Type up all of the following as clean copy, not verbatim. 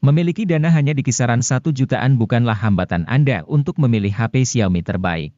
Memiliki dana hanya di kisaran 1 jutaan bukanlah hambatan Anda untuk memilih HP Xiaomi terbaik.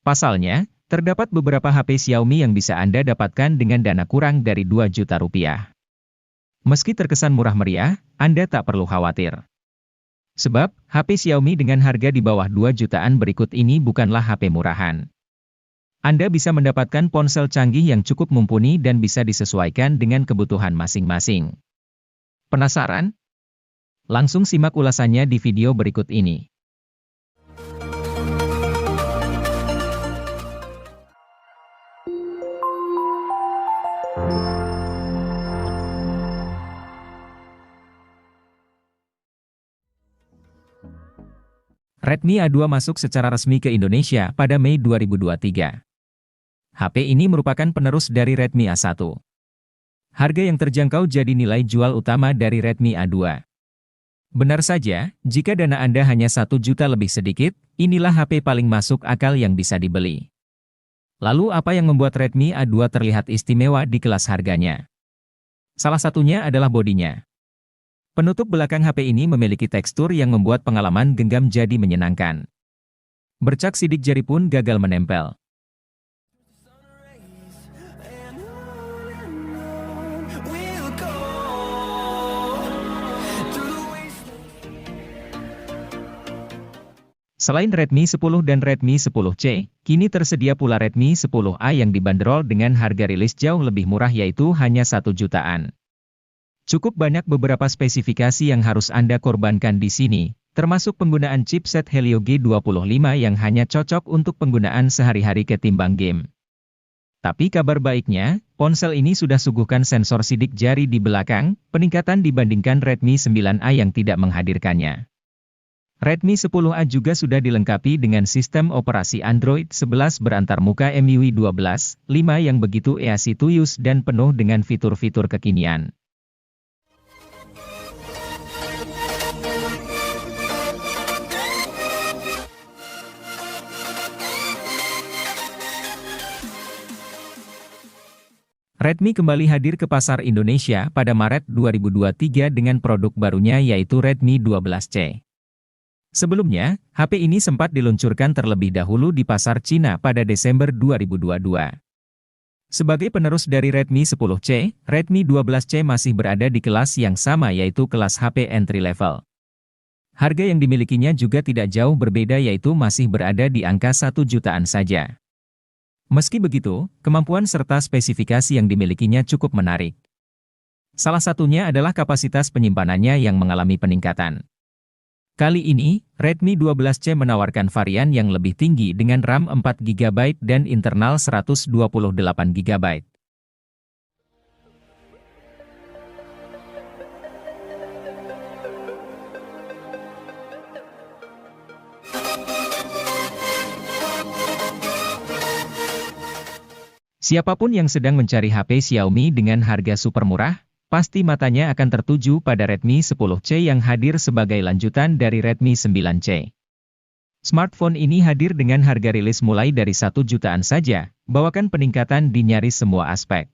Pasalnya, terdapat beberapa HP Xiaomi yang bisa Anda dapatkan dengan dana kurang dari 2 juta rupiah. Meski terkesan murah meriah, Anda tak perlu khawatir. Sebab, HP Xiaomi dengan harga di bawah 2 jutaan berikut ini bukanlah HP murahan. Anda bisa mendapatkan ponsel canggih yang cukup mumpuni dan bisa disesuaikan dengan kebutuhan masing-masing. Penasaran? Langsung simak ulasannya di video berikut ini. Redmi A2 masuk secara resmi ke Indonesia pada Mei 2023. HP ini merupakan penerus dari Redmi A1. Harga yang terjangkau jadi nilai jual utama dari Redmi A2. Benar saja, jika dana Anda hanya 1 juta lebih sedikit, inilah HP paling masuk akal yang bisa dibeli. Lalu apa yang membuat Redmi A2 terlihat istimewa di kelas harganya? Salah satunya adalah bodinya. Penutup belakang HP ini memiliki tekstur yang membuat pengalaman genggam jadi menyenangkan. Bercak sidik jari pun gagal menempel. Selain Redmi 10 dan Redmi 10C, kini tersedia pula Redmi 10A yang dibanderol dengan harga rilis jauh lebih murah yaitu hanya 1 jutaan. Cukup banyak beberapa spesifikasi yang harus Anda korbankan di sini, termasuk penggunaan chipset Helio G25 yang hanya cocok untuk penggunaan sehari-hari ketimbang game. Tapi kabar baiknya, ponsel ini sudah suguhkan sensor sidik jari di belakang, peningkatan dibandingkan Redmi 9A yang tidak menghadirkannya. Redmi 10A juga sudah dilengkapi dengan sistem operasi Android 11 berantarmuka MIUI 12.5 yang begitu easy to use dan penuh dengan fitur-fitur kekinian. Redmi kembali hadir ke pasar Indonesia pada Maret 2023 dengan produk barunya yaitu Redmi 12C. Sebelumnya, HP ini sempat diluncurkan terlebih dahulu di pasar Cina pada Desember 2022. Sebagai penerus dari Redmi 10C, Redmi 12C masih berada di kelas yang sama yaitu kelas HP entry level. Harga yang dimilikinya juga tidak jauh berbeda yaitu masih berada di angka 1 jutaan saja. Meski begitu, kemampuan serta spesifikasi yang dimilikinya cukup menarik. Salah satunya adalah kapasitas penyimpanannya yang mengalami peningkatan. Kali ini, Redmi 12C menawarkan varian yang lebih tinggi dengan RAM 4GB dan internal 128GB. Siapapun yang sedang mencari HP Xiaomi dengan harga super murah, pasti matanya akan tertuju pada Redmi 10C yang hadir sebagai lanjutan dari Redmi 9C. Smartphone ini hadir dengan harga rilis mulai dari 1 jutaan saja, bawakan peningkatan di nyaris semua aspek.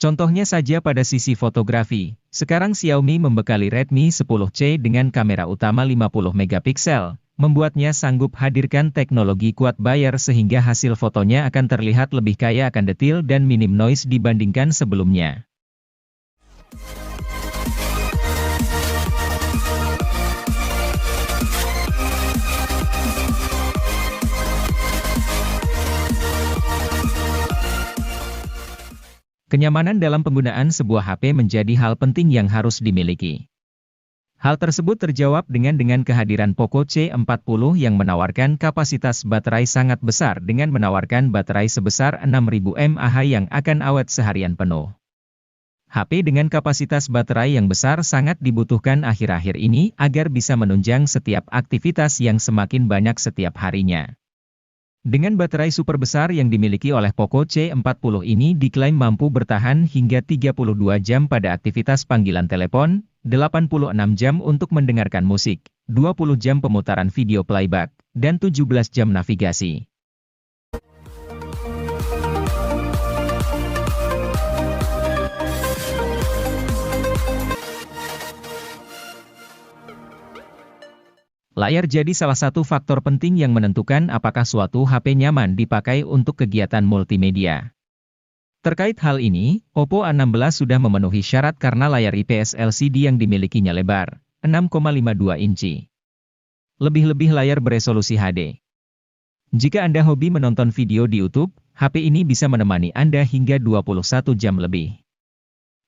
Contohnya saja pada sisi fotografi, sekarang Xiaomi membekali Redmi 10C dengan kamera utama 50 megapiksel, membuatnya sanggup hadirkan teknologi quad Bayer sehingga hasil fotonya akan terlihat lebih kaya akan detail dan minim noise dibandingkan sebelumnya. Kenyamanan dalam penggunaan sebuah HP menjadi hal penting yang harus dimiliki. Hal tersebut terjawab dengan kehadiran Poco C40 yang menawarkan kapasitas baterai sangat besar dengan menawarkan baterai sebesar 6000 mAh yang akan awet seharian penuh. HP dengan kapasitas baterai yang besar sangat dibutuhkan akhir-akhir ini agar bisa menunjang setiap aktivitas yang semakin banyak setiap harinya. Dengan baterai super besar yang dimiliki oleh Poco C40 ini diklaim mampu bertahan hingga 32 jam pada aktivitas panggilan telepon, 86 jam untuk mendengarkan musik, 20 jam pemutaran video playback, dan 17 jam navigasi. Layar jadi salah satu faktor penting yang menentukan apakah suatu HP nyaman dipakai untuk kegiatan multimedia. Terkait hal ini, Oppo A16 sudah memenuhi syarat karena layar IPS LCD yang dimilikinya lebar, 6,52 inci. Lebih-lebih layar beresolusi HD. Jika Anda hobi menonton video di YouTube, HP ini bisa menemani Anda hingga 21 jam lebih.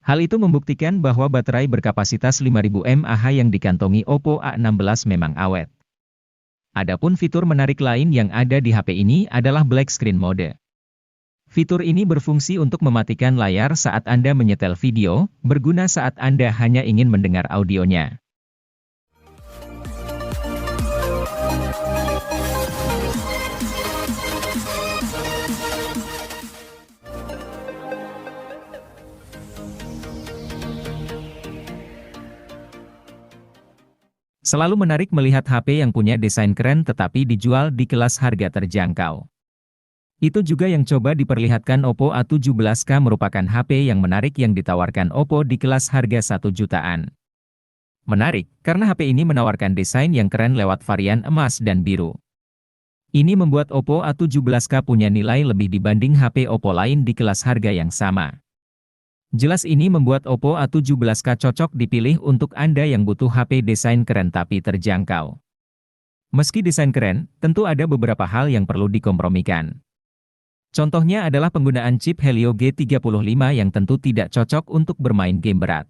Hal itu membuktikan bahwa baterai berkapasitas 5000 mAh yang dikantongi Oppo A16 memang awet. Adapun fitur menarik lain yang ada di HP ini adalah Black Screen Mode. Fitur ini berfungsi untuk mematikan layar saat Anda menyetel video, berguna saat Anda hanya ingin mendengar audionya. Selalu menarik melihat HP yang punya desain keren tetapi dijual di kelas harga terjangkau. Itu juga yang coba diperlihatkan Oppo A17K, merupakan HP yang menarik yang ditawarkan Oppo di kelas harga 1 jutaan. Menarik, karena HP ini menawarkan desain yang keren lewat varian emas dan biru. Ini membuat Oppo A17K punya nilai lebih dibanding HP Oppo lain di kelas harga yang sama. Jelas ini membuat Oppo A17K cocok dipilih untuk Anda yang butuh HP desain keren tapi terjangkau. Meski desain keren, tentu ada beberapa hal yang perlu dikompromikan. Contohnya adalah penggunaan chip Helio G35 yang tentu tidak cocok untuk bermain game berat.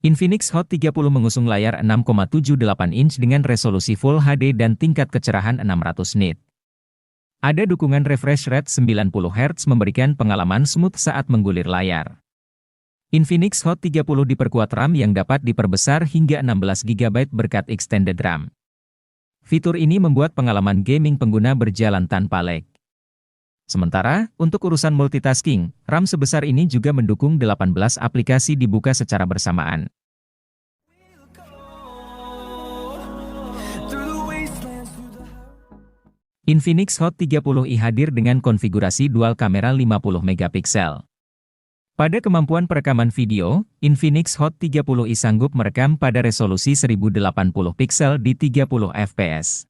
Infinix Hot 30 mengusung layar 6,78 inch dengan resolusi Full HD dan tingkat kecerahan 600 nit. Ada dukungan refresh rate 90 Hz memberikan pengalaman smooth saat menggulir layar. Infinix Hot 30 diperkuat RAM yang dapat diperbesar hingga 16 GB berkat extended RAM. Fitur ini membuat pengalaman gaming pengguna berjalan tanpa lag. Sementara, untuk urusan multitasking, RAM sebesar ini juga mendukung 18 aplikasi dibuka secara bersamaan. Infinix Hot 30i hadir dengan konfigurasi dual kamera 50 megapiksel. Pada kemampuan perekaman video, Infinix Hot 30i sanggup merekam pada resolusi 1080 piksel di 30 fps.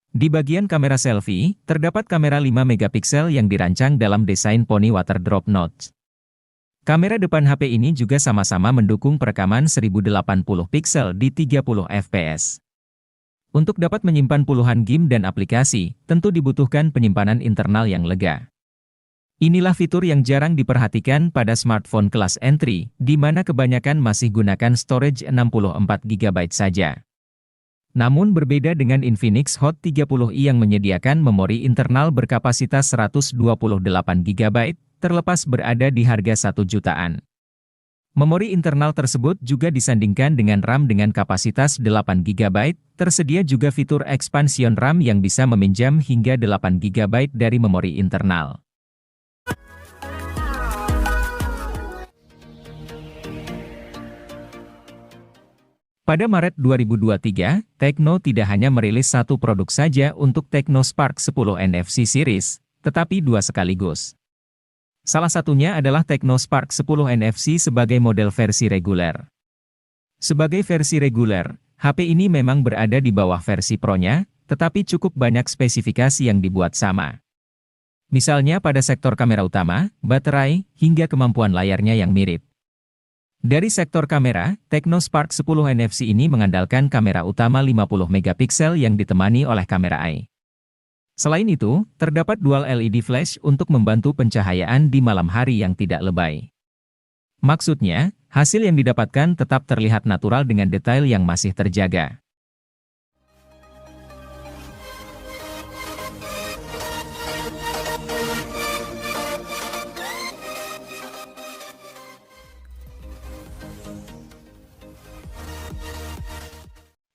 Di bagian kamera selfie, terdapat kamera 5 megapiksel yang dirancang dalam desain poni water drop notch. Kamera depan HP ini juga sama-sama mendukung perekaman 1080 piksel di 30 fps. Untuk dapat menyimpan puluhan game dan aplikasi, tentu dibutuhkan penyimpanan internal yang lega. Inilah fitur yang jarang diperhatikan pada smartphone kelas entry, di mana kebanyakan masih gunakan storage 64 GB saja. Namun berbeda dengan Infinix Hot 30i yang menyediakan memori internal berkapasitas 128 GB, terlepas berada di harga 1 jutaan. Memori internal tersebut juga disandingkan dengan RAM dengan kapasitas 8 GB, tersedia juga fitur expansion RAM yang bisa meminjam hingga 8 GB dari memori internal. Pada Maret 2023, Tecno tidak hanya merilis satu produk saja untuk Tecno Spark 10 NFC series, tetapi dua sekaligus. Salah satunya adalah Tecno Spark 10 NFC sebagai model versi reguler. Sebagai versi reguler, HP ini memang berada di bawah versi Pro-nya, tetapi cukup banyak spesifikasi yang dibuat sama. Misalnya pada sektor kamera utama, baterai, hingga kemampuan layarnya yang mirip. Dari sektor kamera, Tecno Spark 10 NFC ini mengandalkan kamera utama 50 megapiksel yang ditemani oleh kamera AI. Selain itu, terdapat dual LED flash untuk membantu pencahayaan di malam hari yang tidak lebay. Maksudnya, hasil yang didapatkan tetap terlihat natural dengan detail yang masih terjaga.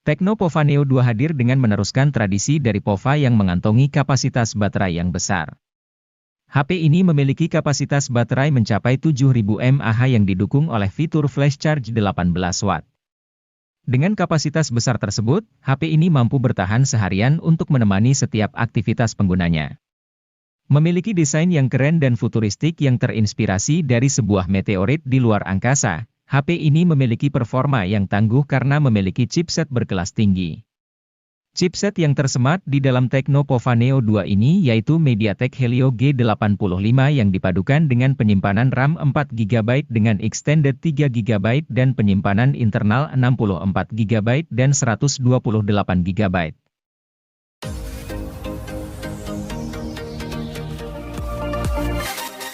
Tecno Pova Neo 2 hadir dengan meneruskan tradisi dari Pova yang mengantongi kapasitas baterai yang besar. HP ini memiliki kapasitas baterai mencapai 7000 mAh yang didukung oleh fitur flash charge 18 watt. Dengan kapasitas besar tersebut, HP ini mampu bertahan seharian untuk menemani setiap aktivitas penggunanya. Memiliki desain yang keren dan futuristik yang terinspirasi dari sebuah meteorit di luar angkasa, HP ini memiliki performa yang tangguh karena memiliki chipset berkelas tinggi. Chipset yang tersemat di dalam Tecno Pova Neo 2 ini yaitu MediaTek Helio G85 yang dipadukan dengan penyimpanan RAM 4GB dengan extended 3GB dan penyimpanan internal 64GB dan 128GB.